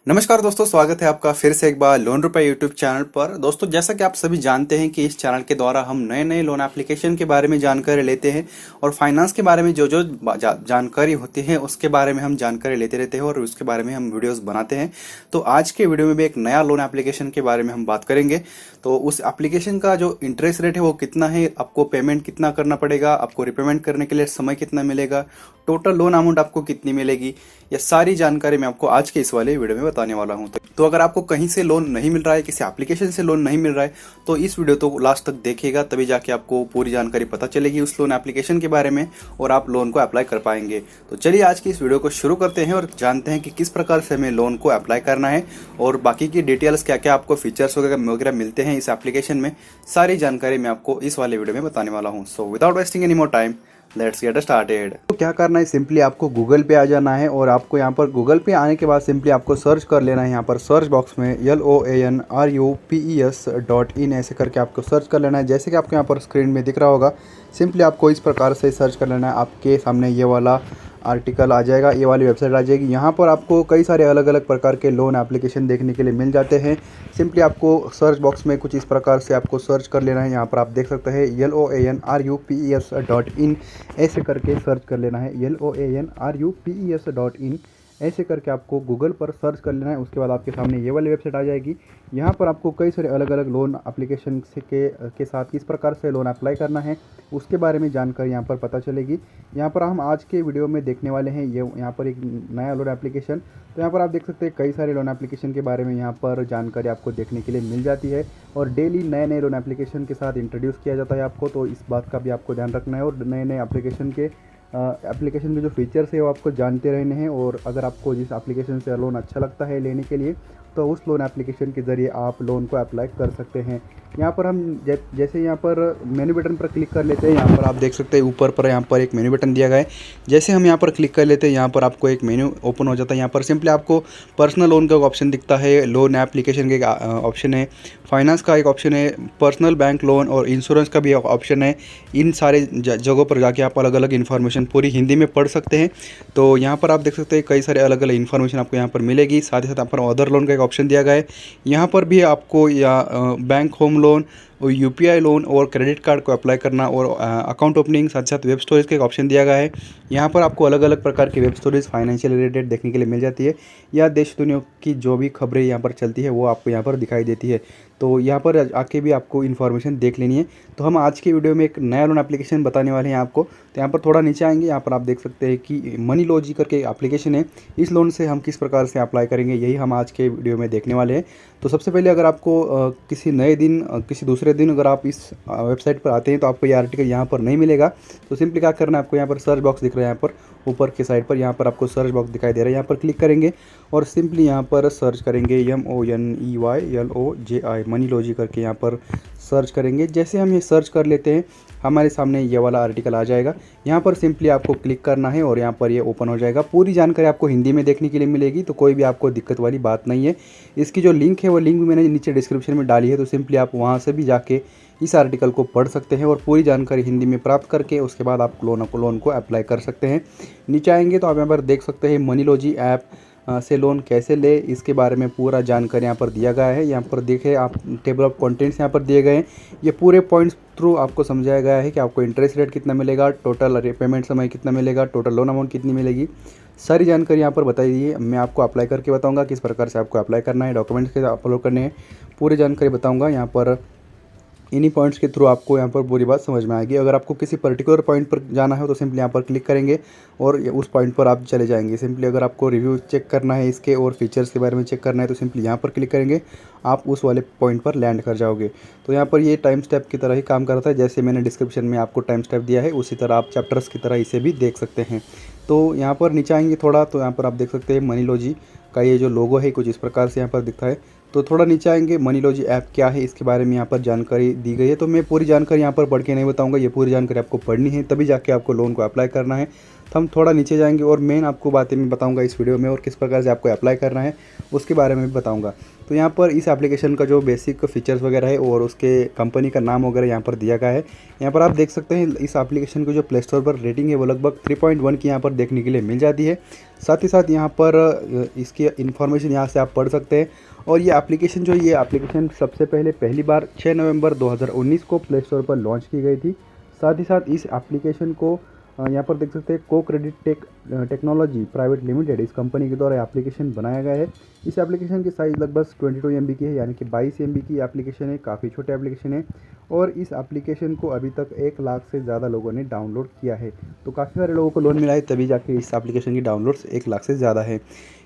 नमस्कार दोस्तों, स्वागत है आपका फिर से एक बार लोन रुपए यूट्यूब चैनल पर। दोस्तों, जैसा कि आप सभी जानते हैं कि इस चैनल के द्वारा हम नए नए लोन एप्लीकेशन के बारे में जानकारी लेते हैं और फाइनेंस के बारे में जो जो जानकारी होती है उसके बारे में हम जानकारी लेते रहते हैं और उसके बारे में हम वीडियोस बनाते हैं। तो आज के वीडियो में भी एक नया लोन एप्लीकेशन के बारे में हम बात करेंगे। तो उस एप्लीकेशन का जो इंटरेस्ट रेट है वो कितना है, आपको पेमेंट कितना करना पड़ेगा, आपको रिपेमेंट करने के लिए समय कितना मिलेगा, टोटल लोन अमाउंट आपको कितनी मिलेगी, ये सारी जानकारी मैं आपको आज के इस वाले वीडियो में बताने वाला हूं। तो अगर आपको कहीं से लोन नहीं मिल रहा है, किसी एप्लीकेशन से लोन नहीं मिल रहा है, तो इस वीडियो तो लास्ट तक देखिएगा, तभी जाके आपको पूरी जानकारी पता चलेगी उस लोन एप्लीकेशन के बारे में और आप लोन को अप्लाई कर पाएंगे। तो चलिए आज की इस वीडियो को शुरू करते हैं और जानते हैं कि किस प्रकार से हमें लोन को अप्लाई करना है और बाकी की डिटेल्स क्या क्या आपको फीचर्स वगैरह मिलते हैं इस एप्लीकेशन में। सारी जानकारी मैं आपको इस वाले वीडियो में बताने वाला हूँ। So without wasting any more time, let's get started. तो क्या करना है, सिंपली आपको गूगल पे आ जाना है और आपको यहाँ पर गूगल पे आने के बाद सिंपली आपको सर्च कर लेना है। यहाँ पर सर्च बॉक्स में LOANRUPES.in ऐसे करके आपको सर्च कर लेना है। जैसे कि आपको यहाँ पर स्क्रीन में दिख रहा होगा, सिंपली आपको इस प्रकार से सर्च कर लेना है। आपके सामने ये वाला आर्टिकल आ जाएगा, ये वाली वेबसाइट आ जाएगी। यहाँ पर आपको कई सारे अलग अलग प्रकार के लोन एप्लीकेशन देखने के लिए मिल जाते हैं। सिंपली आपको सर्च बॉक्स में कुछ इस प्रकार से आपको सर्च कर लेना है। यहाँ पर आप देख सकते हैं LOANRUPES.in ऐसे करके सर्च कर लेना है। LOANRUPES.in ऐसे करके आपको गूगल पर सर्च कर लेना है। उसके बाद आपके सामने ये वाली वेबसाइट आ जाएगी। यहाँ पर आपको कई सारे अलग अलग लोन एप्लीकेशन के साथ किस प्रकार से लोन अप्लाई करना है उसके बारे में जानकारी यहाँ पर पता चलेगी। यहाँ पर हम आज के वीडियो में देखने वाले हैं ये यहाँ पर एक नया लोन एप्लीकेशन। तो यहाँ पर आप देख सकते हैं कई सारे लोन एप्लीकेशन के बारे में यहाँ पर जानकारी आपको देखने के लिए मिल जाती है और डेली नए नए लोन एप्लीकेशन के साथ इंट्रोड्यूस किया जाता है आपको। तो इस बात का भी आपको ध्यान रखना है और नए नए एप्लीकेशन के जो फीचर्स है वो आपको जानते रहने हैं। और अगर आपको जिस एप्लीकेशन से लोन अच्छा लगता है लेने के लिए, तो उस लोन एप्लीकेशन के ज़रिए आप लोन को अप्लाई कर सकते हैं। यहाँ पर हम जैसे यहाँ पर मेन्यू बटन पर क्लिक कर लेते हैं। यहाँ पर आप देख सकते हैं ऊपर पर यहाँ पर एक मेन्यू बटन दिया गया है। जैसे हम यहाँ पर क्लिक कर लेते हैं, यहाँ पर आपको एक मेन्यू ओपन हो जाता है। यहाँ पर सिंपली आपको पर्सनल लोन का एक ऑप्शन दिखता है, लोन एप्लीकेशन का एक ऑप्शन है, फाइनेंस का एक ऑप्शन है, पर्सनल बैंक लोन और इंश्योरेंस का भी एक ऑप्शन है। इन सारे जगहों पर जाके आप अलग अलग इन्फॉर्मेशन पूरी हिंदी में पढ़ सकते हैं। तो यहाँ पर आप देख सकते हैं कई सारे अलग अलग इन्फॉर्मेशन आपको यहाँ पर मिलेगी। साथ ही साथ यहाँ पर अदर लोन का एक ऑप्शन दिया गया है। यहाँ पर भी आपको या बैंक होम लोन और UPI लोन और क्रेडिट कार्ड को अप्लाई करना और अकाउंट ओपनिंग, साथ साथ वेब स्टोरेज का एक ऑप्शन दिया गया है। यहाँ पर आपको अलग अलग प्रकार की वेब स्टोरेज फाइनेंशियल रिलेटेड देखने के लिए मिल जाती है या देश दुनिया की जो भी खबरें यहाँ पर चलती है वो आपको यहाँ पर दिखाई देती है। तो यहाँ पर आके भी आपको इन्फॉर्मेशन देख लेनी है। तो हम आज के वीडियो में एक नया लोन एप्लीकेशन बताने वाले हैं आपको। तो यहाँ पर थोड़ा नीचे आएंगे, यहाँ पर आप देख सकते हैं कि मनी लॉजी करके एप्लीकेशन है। इस लोन से हम किस प्रकार से अप्लाई करेंगे यही हम आज के वीडियो में देखने वाले हैं। तो सबसे पहले अगर आपको किसी नए दिन किसी दूसरे दिन अगर आप इस वेबसाइट पर आते हैं तो आपको ये आर्टिकल यहाँ पर नहीं मिलेगा। तो सिंपली क्या करना है, आपको यहाँ पर सर्च बॉक्स दिख रहा है, यहाँ पर ऊपर के साइड पर यहाँ पर आपको सर्च बॉक्स दिखाई दे रहा है। यहाँ पर क्लिक करेंगे और सिंपली यहाँ पर सर्च करेंगे MONEYLOJI मनी लॉजी करके यहाँ पर सर्च करेंगे। जैसे हम ये सर्च कर लेते हैं, हमारे सामने ये वाला आर्टिकल आ जाएगा। यहाँ पर सिंपली आपको क्लिक करना है और यहाँ पर ये ओपन हो जाएगा। पूरी जानकारी आपको हिंदी में देखने के लिए मिलेगी, तो कोई भी आपको दिक्कत वाली बात नहीं है। इसकी जो लिंक है वो लिंक भी मैंने नीचे डिस्क्रिप्शन में डाली है, तो सिंपली आप वहाँ से भी जाके इस आर्टिकल को पढ़ सकते हैं और पूरी जानकारी हिंदी में प्राप्त करके उसके बाद आप लोन को अप्लाई कर सकते हैं। नीचे आएंगे तो आप यहाँ पर देख सकते हैं मनी लॉजी ऐप से लोन कैसे ले, इसके बारे में पूरा जानकारी यहाँ पर दिया गया है। यहाँ पर देखें आप, टेबल ऑफ कंटेंट्स यहाँ पर दिए गए हैं। ये पूरे पॉइंट्स थ्रू आपको समझाया गया है कि आपको इंटरेस्ट रेट कितना मिलेगा, टोटल रिपेमेंट समय कितना मिलेगा, टोटल लोन अमाउंट कितनी मिलेगी, सारी जानकारी यहाँ पर बताई दी है। मैं आपको अप्लाई करके बताऊँगा किस प्रकार से आपको अप्लाई करना है, डॉक्यूमेंट्स कैसे अपलोड करने हैं, पूरी जानकारी बताऊँगा। यहाँ पर इन्हीं पॉइंट्स के थ्रू आपको यहाँ पर पूरी बात समझ में आएगी। अगर आपको किसी पर्टिकुलर पॉइंट पर जाना है तो सिंपली यहाँ पर क्लिक करेंगे और उस पॉइंट पर आप चले जाएंगे। सिंपली अगर आपको रिव्यू चेक करना है इसके और फीचर्स के बारे में चेक करना है तो सिंपली यहाँ पर क्लिक करेंगे, आप उस वाले पॉइंट पर लैंड कर जाओगे। तो यहाँ पर ये टाइम स्टेप की तरह ही काम करता है। जैसे मैंने डिस्क्रिप्शन में आपको टाइम स्टेप दिया है उसी तरह आप चैप्टर्स की तरह इसे भी देख सकते हैं। तो यहाँ पर नीचे आएंगे थोड़ा, तो यहाँ पर आप देख सकते हैं मनी लॉजी का ये जो लोगो है कुछ इस प्रकार से यहाँ पर दिखता है। तो थोड़ा नीचे आएंगे, मनी लॉजी ऐप क्या है इसके बारे में यहाँ पर जानकारी दी गई है। तो मैं पूरी जानकारी यहाँ पर पढ़ के नहीं बताऊँगा, ये पूरी जानकारी आपको पढ़नी है, तभी जाके आपको लोन को अप्लाई करना है। तो हम थोड़ा नीचे जाएंगे और मेन आपको बातें मैं बताऊंगा इस वीडियो में, और किस प्रकार से आपको अप्लाई करना है उसके बारे में भी बताऊंगा। तो यहाँ पर इस एप्लीकेशन का जो बेसिक फीचर्स वगैरह है और उसके कंपनी का नाम वगैरह यहाँ पर दिया गया है। यहाँ पर आप देख सकते हैं इस एप्लीकेशन की जो प्ले स्टोर पर रेटिंग है वो लगभग 3.1 की यहाँ पर देखने के लिए मिल जाती है। साथ ही साथ यहाँ पर इसकी इन्फॉर्मेशन यहाँ से आप पढ़ सकते हैं। और ये एप्लीकेशन सबसे पहली बार 6 नवंबर 2019 को प्ले स्टोर पर लॉन्च की गई थी। साथ ही साथ इस एप्लीकेशन को यहाँ पर देख सकते हैं को क्रेडिट टेक्नोलॉजी प्राइवेट लिमिटेड इस कंपनी के द्वारा एप्लीकेशन बनाया गया है। इस एप्लीकेशन की साइज़ लगभग 22 MB की है, यानी कि 22 MB की एप्लीकेशन है, काफ़ी छोटे एप्लीकेशन है। और इस एप्लीकेशन को अभी तक 1 लाख से ज़्यादा लोगों ने डाउनलोड किया है। तो काफ़ी सारे लोगों को लोन मिला है, तभी जाके इस एप्लीकेशन की डाउनलोड्स 1 लाख से ज़्यादा है।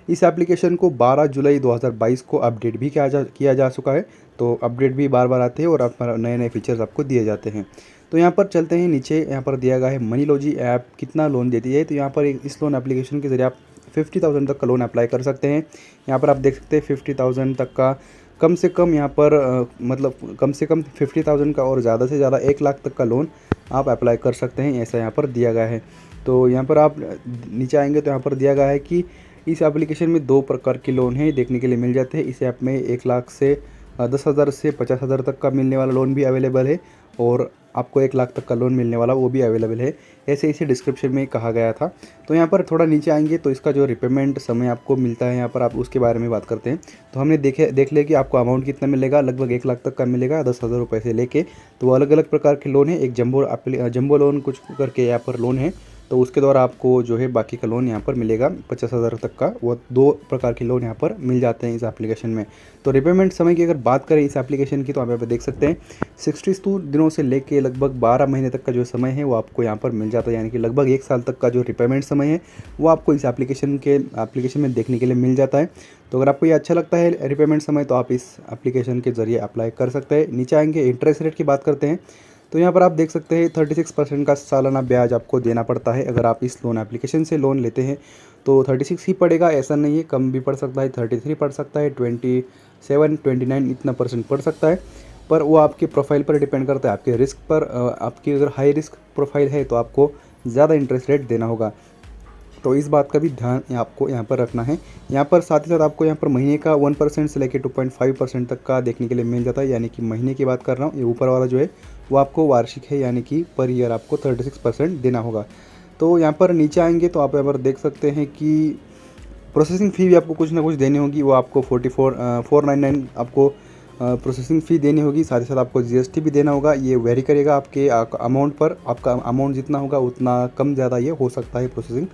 इस एप्लीकेशन को 12 जुलाई 2022 को अपडेट भी किया जा चुका है। तो अपडेट भी बार बार आते हैं और आप नए नए फीचर्स आपको दिए जाते हैं। तो यहाँ पर चलते हैं नीचे। यहाँ पर दिया गया है मनीलॉजी ऐप कितना लोन देती है। तो यहाँ पर इस लोन एप्लीकेशन के ज़रिए आप 50,000 तक का लोन अप्लाई कर सकते हैं। यहाँ पर आप देख सकते हैं 50,000 तक का कम से कम यहाँ पर मतलब कम से कम 50,000 का और ज़्यादा से ज़्यादा 1 लाख तक का लोन आप अप्लाई कर सकते हैं, ऐसा यहाँ पर दिया गया है। तो यहाँ पर आप नीचे आएंगे तो यहाँ पर दिया गया है कि इस एप्लीकेशन में 2 प्रकार के लोन हैं देखने के लिए मिल जाते हैं। इस ऐप में 1 लाख से 10,000 से 50,000 तक का मिलने वाला लोन भी अवेलेबल है, और आपको 1 लाख तक का लोन मिलने वाला वो भी अवेलेबल है, ऐसे इसी डिस्क्रिप्शन में कहा गया था। तो यहाँ पर थोड़ा नीचे आएंगे तो इसका जो रिपेमेंट समय आपको मिलता है यहाँ पर आप उसके बारे में बात करते हैं। तो हमने देख लिया कि आपको अमाउंट कितना मिलेगा, लगभग 1 लाख तक का मिलेगा 10,000 रुपये से लेके। तो वो अलग अलग प्रकार के लोन है। एक जंबो लोन कुछ करके यहाँ पर लोन है, तो उसके द्वारा आपको जो है बाकी का लोन यहाँ पर मिलेगा 50,000 तक का। वो 2 प्रकार के लोन यहाँ पर मिल जाते हैं इस एप्लीकेशन में। तो रिपेमेंट समय की अगर बात करें इस एप्लीकेशन की, तो आप यहाँ पर देख सकते हैं 62 दिनों से लेके लगभग 12 महीने तक का जो समय है वो आपको यहाँ पर मिल जाता है, यानी कि लगभग 1 साल तक का जो रिपेमेंट समय है वो आपको इस एप्लीकेशन में देखने के लिए मिल जाता है। तो अगर आपको ये अच्छा लगता है रिपेमेंट समय, तो आप इस एप्लीकेशन के ज़रिए अप्लाई कर सकते हैं। नीचे आएंगे इंटरेस्ट रेट की बात करते हैं। तो यहाँ पर आप देख सकते हैं 36% का सालाना ब्याज आपको देना पड़ता है। अगर आप इस लोन एप्लीकेशन से लोन लेते हैं तो 36 ही पड़ेगा, ऐसा नहीं है, कम भी पड़ सकता है, 33 पड़ सकता है, 27, 29 इतना % पड़ सकता है। पर वो आपके प्रोफाइल पर डिपेंड करता है, आपके रिस्क पर। आपकी अगर हाई रिस्क प्रोफाइल है तो आपको ज़्यादा इंटरेस्ट रेट देना होगा। तो इस बात का भी ध्यान आपको यहाँ पर रखना है। यहाँ पर साथ ही साथ आपको यहाँ पर महीने का 1% से लेकर 2.5% तक का देखने के लिए मिल जाता है, यानी कि महीने की बात कर रहा हूँ। ये ऊपर वाला जो है वो आपको वार्षिक है, यानी कि पर ईयर आपको 36% देना होगा। तो यहाँ पर नीचे आएंगे तो आप यहाँ पर देख सकते हैं कि प्रोसेसिंग फ़ी भी आपको कुछ ना कुछ देनी होगी। वो आपको 499 आपको प्रोसेसिंग फ़ी देनी होगी। साथ ही साथ आपको GST भी देना होगा। ये वेरी करेगा आपके अमाउंट पर। आपका अमाउंट जितना होगा उतना कम ज़्यादा ये हो सकता है प्रोसेसिंग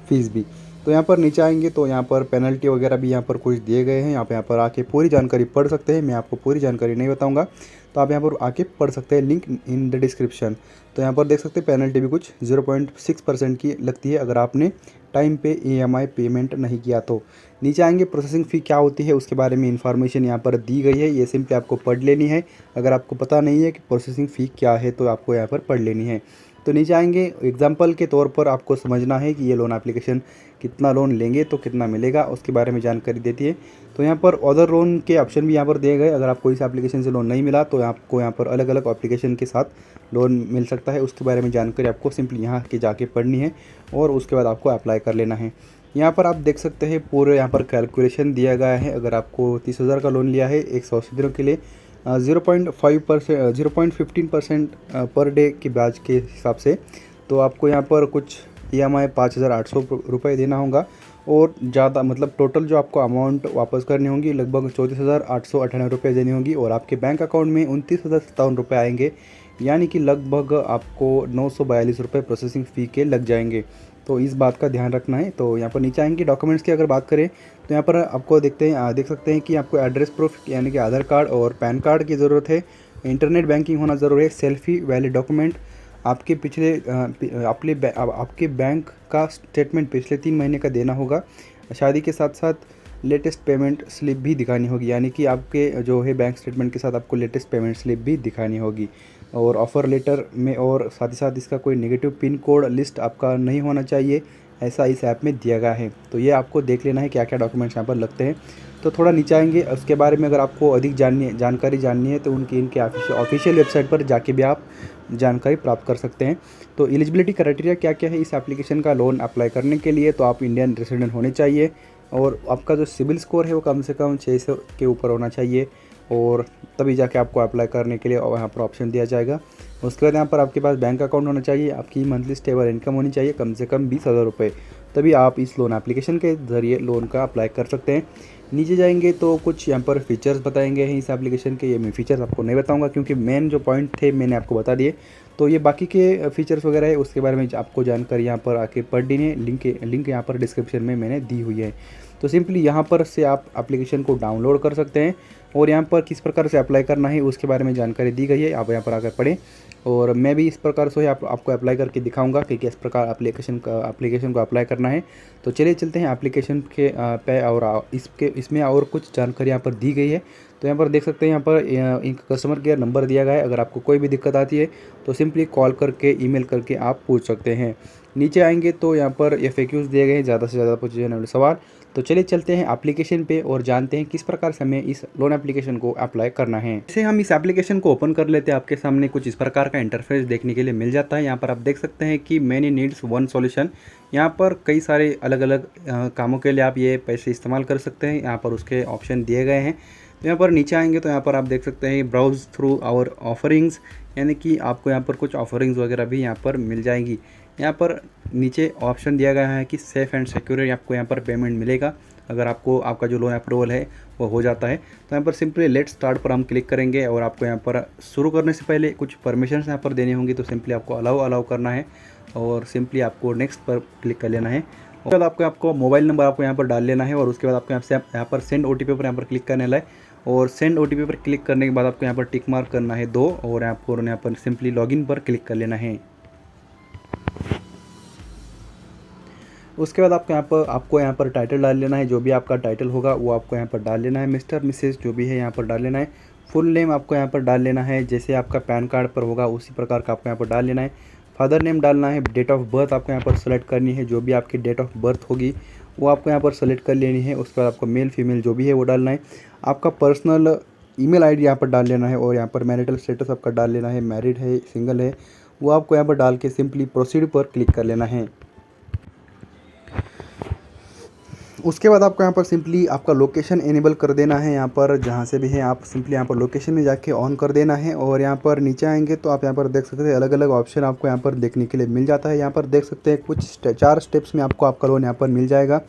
फ़ीस भी। तो यहाँ पर नीचे आएंगे तो यहाँ पर पेनल्टी वगैरह भी यहाँ पर कुछ दिए गए हैं। यहाँ पर आके पूरी जानकारी पढ़ सकते हैं। मैं आपको पूरी जानकारी नहीं बताऊँगा, तो आप यहाँ पर आके पढ़ सकते हैं, लिंक इन द डिस्क्रिप्शन। तो यहाँ पर देख सकते हैं पेनल्टी भी कुछ 0.6% की लगती है अगर आपने टाइम पे EMI पेमेंट नहीं किया तो। नीचे आएंगे प्रोसेसिंग फ़ी क्या होती है उसके बारे में इन्फॉर्मेशन यहाँ पर दी गई है। ये सिंपली आपको पढ़ लेनी है। अगर आपको पता नहीं है कि प्रोसेसिंग फ़ी क्या है तो आपको यहाँ पर पढ़ लेनी है। तो नीचे आएंगे एग्जाम्पल के तौर पर आपको समझना है कि ये लोन एप्लीकेशन कितना लोन लेंगे तो कितना मिलेगा, उसके बारे में जानकारी देती है। तो यहाँ पर अदर लोन के ऑप्शन भी यहाँ पर दिए गए। अगर आपको इस एप्लीकेशन से लोन नहीं मिला तो आपको यहाँ पर अलग अलग एप्लीकेशन के साथ लोन मिल सकता है। उसके बारे में जानकारी आपको सिंपली यहाँ के जाके पढ़नी है और उसके बाद आपको अप्लाई कर लेना है। यहाँ पर आप देख सकते हैं पूरे यहाँ पर कैलकुलेशन दिया गया है। अगर आपको 30,000 का लोन लिया है 180 दिनों के लिए 0.15% पर डे के ब्याज के हिसाब से, तो आपको यहाँ पर कुछ EMI 5,800 रुपये देना होगा। और ज़्यादा मतलब टोटल जो आपको अमाउंट वापस करनी होगी लगभग 34,898 रुपये देनी होगी, और आपके बैंक अकाउंट में 29,057 रुपये आएंगे, यानी कि लगभग आपको 942 रुपये प्रोसेसिंग फ़ी के लग जाएंगे। तो इस बात का ध्यान रखना है। तो यहाँ पर नीचे आएंगे डॉक्यूमेंट्स की अगर बात करें तो यहाँ पर आपको देख सकते हैं कि आपको एड्रेस प्रूफ यानी कि आधार कार्ड और पैन कार्ड की ज़रूरत है। इंटरनेट बैंकिंग होना ज़रूरी है। सेल्फी वैलिड डॉक्यूमेंट, आपके आपके बैंक का स्टेटमेंट पिछले 3 महीने का देना होगा। शादी के साथ साथ लेटेस्ट पेमेंट स्लिप भी दिखानी होगी, यानी कि आपके जो है बैंक स्टेटमेंट के साथ आपको लेटेस्ट पेमेंट स्लिप भी दिखानी होगी। और ऑफ़र लेटर में और साथ ही साथ इसका कोई नेगेटिव पिन कोड लिस्ट आपका नहीं होना चाहिए, ऐसा इस ऐप में दिया गया है। तो ये आपको देख लेना है क्या क्या डॉक्यूमेंट्स यहाँ पर लगते हैं। तो थोड़ा नीचे आएंगे, उसके बारे में अगर आपको अधिक जानकारी जाननी है तो इनके ऑफिशियल वेबसाइट पर जाके भी आप जानकारी प्राप्त कर सकते हैं। तो एलिजिबिलिटी क्राइटेरिया क्या क्या है इस एप्लीकेशन का लोन अप्लाई करने के लिए, तो आप इंडियन रेसिडेंट होने चाहिए और आपका जो सिबिल स्कोर है वो कम से कम 600 के ऊपर होना चाहिए, और तभी जाके आपको अप्लाई करने के लिए वहाँ पर ऑप्शन दिया जाएगा। उसके बाद यहाँ पर आपके पास बैंक अकाउंट होना चाहिए, आपकी मंथली स्टेबल इनकम होनी चाहिए कम से कम 20,000 रुपये, तभी आप इस लोन एप्लीकेशन के ज़रिए लोन का अप्लाई कर सकते हैं। नीचे जाएंगे तो कुछ यहाँ पर फीचर्स बताएंगे हैं इस एप्लीकेशन के। ये मैं फीचर्स आपको नहीं बताऊंगा क्योंकि मेन जो पॉइंट थे मैंने आपको बता दिए। तो ये बाकी के फीचर्स वगैरह है उसके बारे में आपको जानकारी यहाँ पर आके पढ़ लेनी है। लिंक यहाँ पर डिस्क्रिप्शन में मैंने दी हुई है। तो सिंपली यहाँ पर से आप एप्लीकेशन को डाउनलोड कर सकते हैं और यहाँ पर किस प्रकार से अप्लाई करना है उसके बारे में जानकारी दी गई है, आप यहाँ पर आकर पढ़ें। और मैं भी इस प्रकार से आपको अप्लाई करके दिखाऊंगा कि किस प्रकार एप्लीकेशन को अप्लाई करना है। तो चलिए चलते हैं एप्लीकेशन के पे, और इसमें और कुछ जानकारी यहाँ पर दी गई है। तो यहाँ पर देख सकते हैं, यहाँ पर इनका कस्टमर केयर नंबर दिया गया है। अगर आपको कोई भी दिक्कत आती है तो सिंपली कॉल करके ईमेल करके आप पूछ सकते हैं। नीचे आएंगे तो यहाँ पर FAQs दिए गए हैं, ज़्यादा से ज़्यादा पूछे जाने वाले सवाल। तो चलिए चलते हैं एप्लीकेशन पे और जानते हैं किस प्रकार से हमें इस लोन एप्लीकेशन को अप्लाई करना है। जैसे हम इस एप्लीकेशन को ओपन कर लेते हैं, आपके सामने कुछ इस प्रकार का इंटरफेस देखने के लिए मिल जाता है। यहाँ पर आप देख सकते हैं कि मैनी नीड्स वन सॉल्यूशन। यहाँ पर कई सारे अलग अलग कामों के लिए आप ये पैसे इस्तेमाल कर सकते हैं। यहाँ पर उसके ऑप्शन दिए गए हैं। तो यहाँ पर नीचे आएंगे तो यहाँ पर आप देख सकते हैं ब्राउज थ्रू आवर ऑफरिंग्स, यानी कि आपको यहाँ पर कुछ ऑफरिंग्स वगैरह भी यहाँ पर मिल जाएंगी। यहाँ पर नीचे ऑप्शन दिया गया है कि सेफ़ एंड सिक्योर आपको यहाँ पर पेमेंट मिलेगा अगर आपका जो लोन अप्रूवल है वो हो जाता है। तो यहाँ पर सिंपली लेट स्टार्ट पर हम क्लिक करेंगे और आपको यहाँ पर शुरू करने से पहले कुछ परमिशंस यहाँ पर देनी होंगी। तो सिंपली आपको अलाउ करना है और सिंपली आपको नेक्स्ट पर क्लिक कर लेना है। उसके बाद आपको मोबाइल नंबर आपको यहाँ पर डाल लेना है और उसके बाद आपको यहाँ पर सेंड OTP पर यहाँ पर क्लिक करने है और सेंड OTP पर क्लिक करने के बाद आपको यहाँ पर टिक मार्क करना है 2 और यहाँ पर सिंपली लॉगिन पर क्लिक कर लेना है। उसके बाद आपको यहाँ पर टाइटल डाल लेना है, जो भी आपका टाइटल होगा वो आपको यहाँ पर डाल लेना है। मिस्टर मिसेस जो भी है यहाँ पर डाल लेना है। फुल नेम आपको यहाँ पर डाल लेना है, जैसे आपका पैन कार्ड पर होगा उसी प्रकार का आपको यहाँ पर डाल लेना है। फादर नेम डालना है। डेट ऑफ बर्थ आपको यहाँ पर सेलेक्ट करनी है, जो भी आपकी डेट ऑफ बर्थ होगी वो आपको यहाँ पर सेलेक्ट कर लेनी है। उसके बाद आपको मेल फीमेल जो भी है वो डालना है। आपका पर्सनल ईमेल आईडी यहाँ पर डाल लेना है और यहाँ पर मैरिटल स्टेटस आपका डाल लेना है, मैरिड है सिंगल है वो आपको यहाँ पर डाल के सिंपली प्रोसीड पर क्लिक कर लेना है। उसके बाद आपको यहाँ पर सिंपली आपका लोकेशन इनेबल कर देना है। यहाँ पर जहाँ से भी है आप सिंपली यहाँ पर लोकेशन में जाके ऑन कर देना है। और यहाँ पर नीचे आएंगे तो आप यहाँ पर देख सकते हैं अलग अलग ऑप्शन आपको यहाँ पर देखने के लिए मिल जाता है। यहाँ पर देख सकते हैं कुछ 4 स्टेप्स में आपको आपका लोन यहाँ पर मिल जाएगा।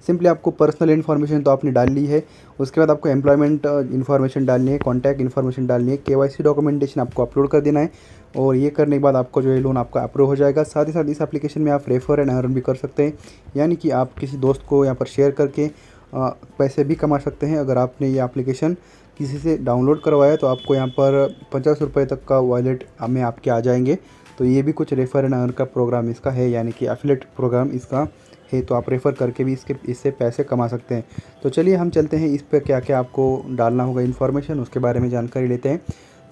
सिंपली आपको पर्सनल इन्फॉर्मेशन तो आपने डाल ली है, उसके बाद आपको एम्प्लॉयमेंट इन्फॉर्मेशन डालनी है, कॉन्टैक्ट इन्फॉर्मेशन डालनी है, KYC डॉक्यूमेंटेशन आपको अपलोड कर देना है और ये करने के बाद आपको जो है लोन आपका अप्रूव हो जाएगा। साथ ही साथ इस एप्लीकेशन में आप रेफर एंड अर्न भी कर सकते हैं, यानी कि आप किसी दोस्त को यहाँ पर शेयर करके पैसे भी कमा सकते हैं। अगर आपने ये एप्लीकेशन किसी से डाउनलोड करवाया तो आपको यहाँ पर 50 रुपये तक का वॉलेट में आपके आ जाएंगे। तो ये भी कुछ रेफर एंड अर्न का प्रोग्राम इसका है, यानी कि एफिलिएट प्रोग्राम इसका है। तो आप रेफ़र करके भी इससे पैसे कमा सकते हैं। तो चलिए हम चलते हैं इस पर क्या क्या आपको डालना होगा इन्फॉर्मेशन, उसके बारे में जानकारी लेते हैं।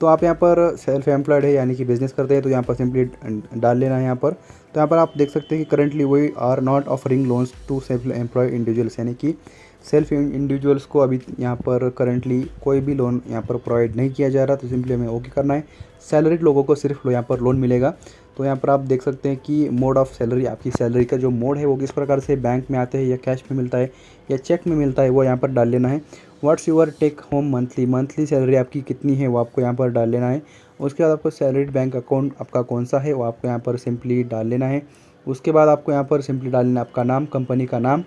तो आप यहाँ पर सेल्फ एम्प्लॉयड है यानी कि बिज़नेस करते हैं तो यहाँ पर सिंपली डाल लेना है यहाँ पर। तो यहाँ पर आप देख सकते हैं कि currently we are not offering loans to self employed individuals, यानी कि सेल्फ इंडिविजुअल्स को अभी यहाँ पर करंटली कोई भी लोन यहाँ पर प्रोवाइड नहीं किया जा रहा। तो सिंपली हमें ओके करना है। सैलरीड लोगों को सिर्फ यहाँ पर लोन मिलेगा। तो यहाँ पर आप देख सकते हैं कि मोड ऑफ़ सैलरी, आपकी सैलरी का जो मोड है वो किस प्रकार से बैंक में आते हैं या कैश में मिलता है या चेक में मिलता है वो यहाँ पर डाल लेना है। What's your take home monthly salary आपकी कितनी है वो आपको यहाँ पर डाल लेना है। उसके बाद आपको सैलरीड बैंक अकाउंट आपका कौन सा है वो आपको यहाँ पर सिंपली डाल लेना है। उसके बाद आपको यहाँ पर सिंपली डाल लेना आपका नाम, कंपनी का नाम।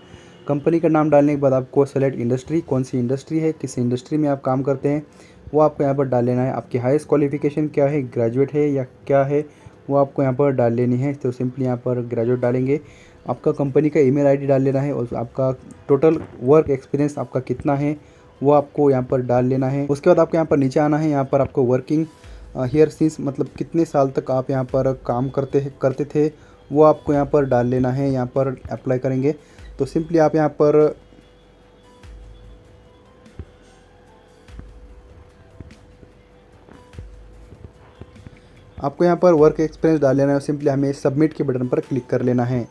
कंपनी का नाम डालने के बाद आपको सेलेक्ट इंडस्ट्री, कौन सी इंडस्ट्री है, किस इंडस्ट्री में आप काम करते हैं वो आपको यहाँ पर डाल लेना है। आपकी हाईएस्ट क्वालिफिकेशन क्या है, ग्रेजुएट है या क्या है वो आपको यहाँ पर डाल लेनी है। तो सिंपली यहाँ पर ग्रेजुएट डालेंगे। आपका कंपनी का ईमेल आईडी डाल लेना है और आपका टोटल वर्क एक्सपीरियंस आपका कितना है वो आपको यहाँ पर डाल लेना है। उसके बाद आपको यहाँ पर नीचे आना है। यहाँ पर आपको वर्किंग हियर सिंस मतलब कितने साल तक आप यहाँ पर काम करते थे वो आपको यहाँ पर डाल लेना है। यहाँ पर अप्लाई करेंगे तो सिंपली आप यहाँ पर आपको यहाँ पर वर्क एक्सपीरियंस डाल लेना है और सिंपली हमें सबमिट के बटन पर क्लिक कर लेना है।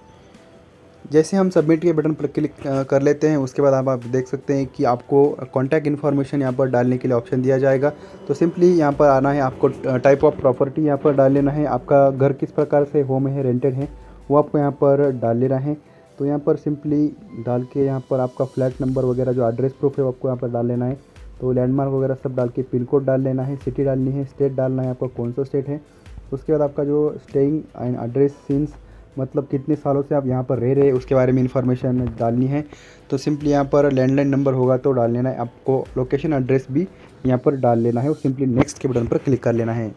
जैसे हम सबमिट के बटन पर क्लिक कर लेते हैं, उसके बाद आप देख सकते हैं कि आपको कॉन्टैक्ट इन्फॉर्मेशन यहाँ पर डालने के लिए ऑप्शन दिया जाएगा। तो सिंपली यहाँ पर आना है, आपको टाइप ऑफ प्रॉपर्टी यहाँ पर डाल लेना है, आपका घर किस प्रकार से होम है, रेंटेड है, वो आपको यहाँ पर डाल लेना है। तो यहाँ पर सिंपली डाल के यहाँ पर आपका फ्लैट नंबर वगैरह जो एड्रेस प्रूफ है वो आपको यहाँ पर डाल लेना है। तो लैंडमार्क वगैरह सब डाल के पिन कोड डाल लेना है, सिटी डालनी है, स्टेट डालना है आपका कौन सा स्टेट है। उसके बाद आपका जो स्टेइंग एंड एड्रेस सिंस मतलब कितने सालों से आप यहाँ पर रह रहे हैं उसके बारे में इंफॉर्मेशन डालनी है। तो सिंपली यहाँ पर लैंडलाइन नंबर होगा तो डाल लेना है, आपको लोकेशन एड्रेस भी यहाँ पर डाल लेना है और सिंपली नेक्स्ट के बटन पर क्लिक कर लेना है।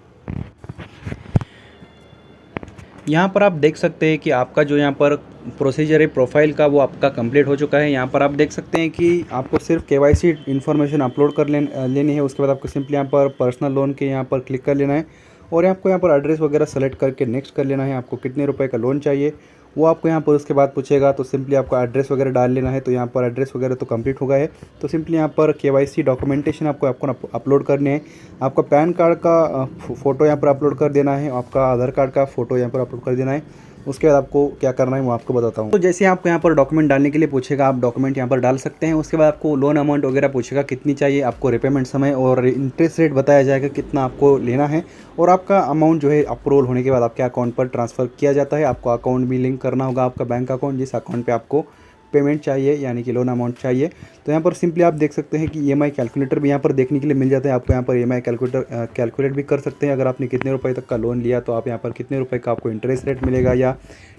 यहाँ पर आप देख सकते हैं कि आपका जो यहाँ पर प्रोसीजर है प्रोफाइल का वो आपका कंप्लीट हो चुका है। यहाँ पर आप देख सकते हैं कि आपको सिर्फ केवाईसी इन्फॉर्मेशन अपलोड कर लेनी है। उसके बाद आपको सिंपली यहाँ पर पर्सनल लोन के यहाँ पर क्लिक कर लेना है और आपको यहाँ पर एड्रेस वगैरह सेलेक्ट करके नेक्स्ट कर लेना है। आपको कितने रुपए का लोन चाहिए वो आपको यहाँ पर उसके बाद पूछेगा, तो सिंपली आपको एड्रेस वगैरह डाल लेना है। तो यहाँ पर एड्रेस वगैरह तो कंप्लीट हो गया है। तो सिंपली यहाँ पर केवाईसी डॉक्यूमेंटेशन आपको अपलोड करने हैं। आपका पैन कार्ड का फ़ोटो यहाँ पर अपलोड कर देना है, आपका आधार कार्ड का फ़ोटो यहाँ पर अपलोड कर देना है। उसके बाद आपको क्या करना है वो आपको बताता हूँ। तो जैसे आपको यहाँ पर डॉक्यूमेंट डालने के लिए पूछेगा, आप डॉक्यूमेंट यहाँ पर डाल सकते हैं। उसके बाद आपको लोन अमाउंट वगैरह पूछेगा कितनी चाहिए, आपको रिपेमेंट समय और इंटरेस्ट रेट बताया जाएगा कितना आपको लेना है और आपका अमाउंट जो है अप्रूवल होने के बाद आपके अकाउंट पर ट्रांसफ़र किया जाता है। आपको अकाउंट भी लिंक करना होगा, आपका बैंक अकाउंट जिस अकाउंट पर आपको पेमेंट चाहिए यानी कि लोन अमाउंट चाहिए। तो यहाँ पर सिंपली आप देख सकते हैं कि ईएमआई कैलकुलेटर भी यहाँ पर देखने के लिए मिल जाता है। आपको यहाँ पर ईएमआई कैलकुलेट भी कर सकते हैं। अगर आपने कितने रुपए तक का लोन लिया तो आप यहाँ पर कितने रुपए का आपको इंटरेस्ट रेट मिलेगा, या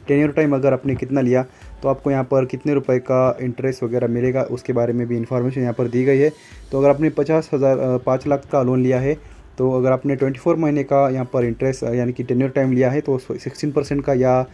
टेन्योर टाइम अगर आपने कितना लिया तो आपको यहाँ पर कितने रुपए का इंटरेस्ट वगैरह मिलेगा, उसके बारे में भी इंफॉर्मेशन यहाँ पर दी गई है। तो अगर आपने 5 लाख का लोन लिया है तो अगर आपने 24 महीने का यहाँ पर इंटरेस्ट यानी कि टेन्योर टाइम लिया है तो 16% का या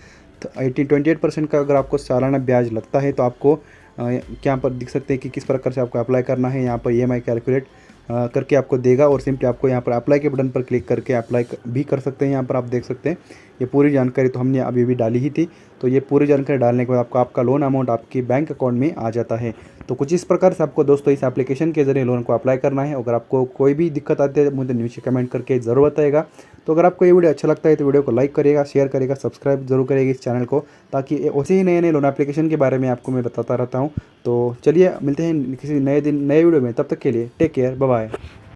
28% का अगर आपको सालाना ब्याज लगता है तो आपको यहाँ पर दिख सकते हैं कि किस प्रकार से आपको अप्लाई करना है। यहाँ पर ईएमआई कैलकुलेट करके आपको देगा और सिंपली आपको यहाँ पर अप्लाई के बटन पर क्लिक करके अप्लाई भी कर सकते हैं। यहाँ पर आप देख सकते हैं ये पूरी जानकारी तो हमने अभी भी डाली ही थी। तो ये पूरी जानकारी डालने के बाद आपका लोन अमाउंट आपके बैंक अकाउंट में आ जाता है। तो कुछ इस प्रकार से आपको दोस्तों इस एप्लीकेशन के ज़रिए लोन को अप्लाई करना है। अगर आपको कोई भी दिक्कत आती है मुझे नीचे कमेंट करके ज़रूर बताएगा। तो अगर आपको ये वीडियो अच्छा लगता है तो वीडियो को लाइक करिएगा, शेयर करिएगा, सब्सक्राइब जरूर करिएगा इस चैनल को, ताकि ऐसे ही नए नए लोन एप्लीकेशन के बारे में आपको मैं बताता रहता हूँ। तो चलिए मिलते हैं किसी नए वीडियो में, तब तक के लिए टेक केयर, बाय बाय।